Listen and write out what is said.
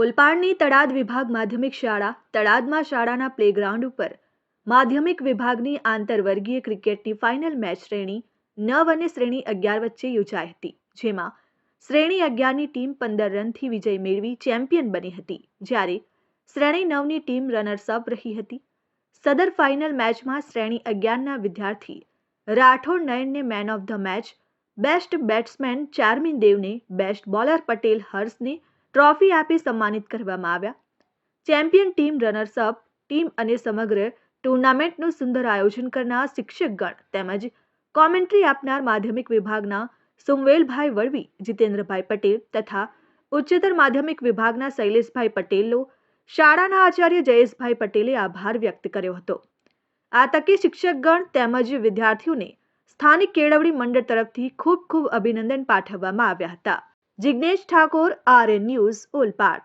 ઓલપાડની તળાદ વિભાગ માધ્યમિક શાળા તળાદમાં શાળાના પ્લેગ્રાઉન્ડ ઉપર માધ્યમિક વિભાગની આંતરવર્ગીય ક્રિકેટની ફાઇનલ મેચ શ્રેણી 9 અને શ્રેણી 11 વચ્ચે યોજાઈ હતી, જેમાં શ્રેણી 11ની ટીમ 15 રનથી વિજય મેળવી ચેમ્પિયન બની હતી, જ્યારે શ્રેણી 9ની ટીમ રનર્સ અપ રહી હતી. સદર ફાઇનલ મેચમાં શ્રેણી 11ના વિદ્યાર્થી રાઠોડ નયનને man of the match, best batsman ચારમીન દેવને, બેસ્ટ બોલર પટેલ હર્ષને ટ્રોફી આપી સન્માનિત કરવામાં આવ્યા. Champion team, runners up team અને સમગ્ર ટુર્નામેન્ટનું સુંદર આયોજન કરનાર શિક્ષકગણ તેમજ કોમેન્ટ્રી આપનાર માધ્યમિક વિભાગના સુમવેલભાઈ વળવી, જીતેન્દ્રભાઈ પટેલ તથા ઉચ્ચતર માધ્યમિક વિભાગના શૈલેષભાઈ પટેલનો શાળાના આચાર્ય જયેશભાઈ પટેલે આભાર વ્યક્ત કર્યો હતો. આ તકે શિક્ષકગણ તેમજ વિદ્યાર્થીઓને સ્થાનિક કેળવણી મંડળ તરફથી ખૂબ ખૂબ અભિનંદન પાઠવવામાં આવ્યા હતા. Jignesh Thakor, RN news, Olpad.